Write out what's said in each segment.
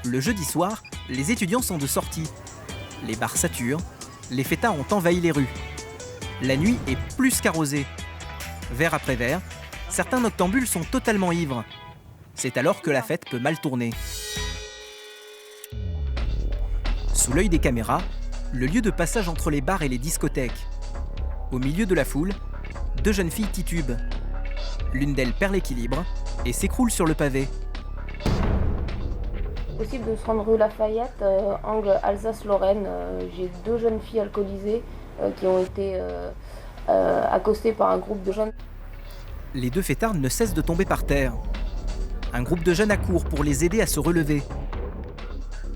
Le jeudi soir, les étudiants sont de sortie. Les bars saturent, les fêtards ont envahi les rues. La nuit est plus qu'arrosée. Verre après verre, certains noctambules sont totalement ivres. C'est alors que la fête peut mal tourner. Sous l'œil des caméras, le lieu de passage entre les bars et les discothèques. Au milieu de la foule, deux jeunes filles titubent. L'une d'elles perd l'équilibre et s'écroule sur le pavé. Possible de se rendre rue Lafayette, angle Alsace-Lorraine. J'ai deux jeunes filles alcoolisées qui ont été accostées par un groupe de jeunes. Les deux fêtards ne cessent de tomber par terre. Un groupe de jeunes accourt pour les aider à se relever.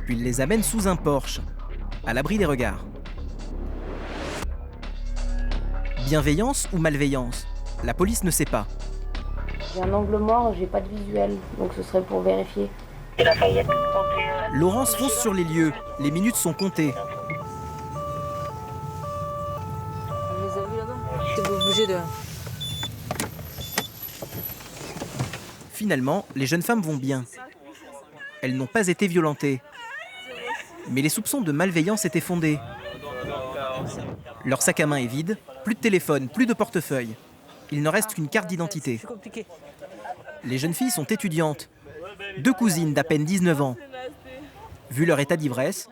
Puis ils les amènent sous un porche, à l'abri des regards. Bienveillance ou malveillance? La police ne sait pas. J'ai un angle mort, j'ai pas de visuel, donc ce serait pour vérifier. Laurence fonce sur les lieux. Les minutes sont comptées. On les a vus là-bas. T'es obligé de... Finalement, les jeunes femmes vont bien. Elles n'ont pas été violentées. Mais les soupçons de malveillance étaient fondés. Leur sac à main est vide, plus de téléphone, plus de portefeuille. Il ne reste qu'une carte d'identité. C'est compliqué. Les jeunes filles sont étudiantes. Deux cousines d'à peine 19 ans. Vu leur état d'ivresse,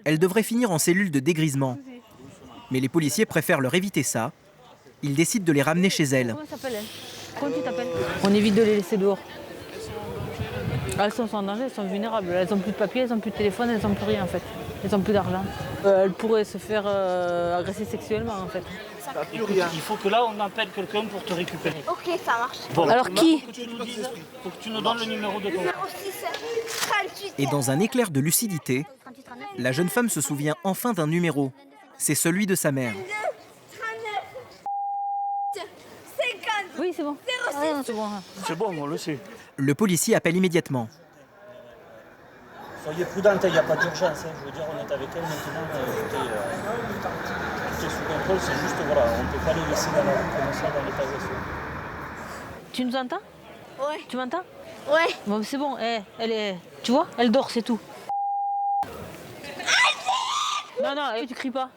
elles devraient finir en cellule de dégrisement. Mais les policiers préfèrent leur éviter ça. Ils décident de les ramener chez elles. Comment s'appelle elle? Comment tu t'appelles? On évite de les laisser dehors. Elles sont en danger, elles sont vulnérables. Elles n'ont plus de papier, elles n'ont plus de téléphone, elles n'ont plus rien en fait. Elles n'ont plus d'argent. Elles pourraient se faire agresser sexuellement en fait. Il faut que là on appelle quelqu'un pour te récupérer. Ok, ça marche. Bon, Alors qui? faut que tu nous dises, faut que tu nous donnes le numéro de ton. 06 38 Et dans un éclair de lucidité, la jeune femme se souvient enfin d'un numéro. C'est celui de sa mère. 39 50. Oui, c'est bon. Ah, non, c'est bon. C'est bon, on le sait. Le policier appelle immédiatement. Soyez prudente, il n'y a pas d'urgence. Je veux dire, on est avec elle maintenant. Tout est sous contrôle, c'est juste, voilà, on ne peut pas les laisser dans la rue comme ça, dans l'état où elles sont. Tu nous entends? Ouais. Tu m'entends? Ouais. Bon, c'est bon. Elle est... Tu vois? Elle dort, c'est tout. Non, non, tu cries pas.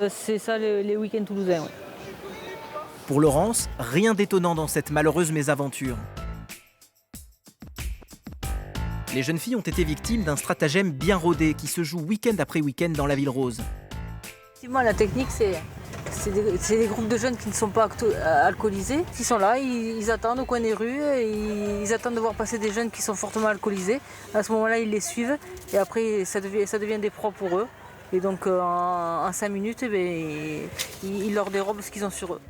C'est ça les week-ends toulousains, ouais. Pour Laurence, rien d'étonnant dans cette malheureuse mésaventure. Les jeunes filles ont été victimes d'un stratagème bien rodé qui se joue week-end après week-end dans la ville rose. Effectivement, la technique, c'est des groupes de jeunes qui ne sont pas alcoolisés, qui sont là, ils attendent au coin des rues, et ils attendent de voir passer des jeunes qui sont fortement alcoolisés. À ce moment-là, ils les suivent et après, ça devient des proies pour eux. Et donc, en 5 minutes, ils leur dérobent ce qu'ils ont sur eux.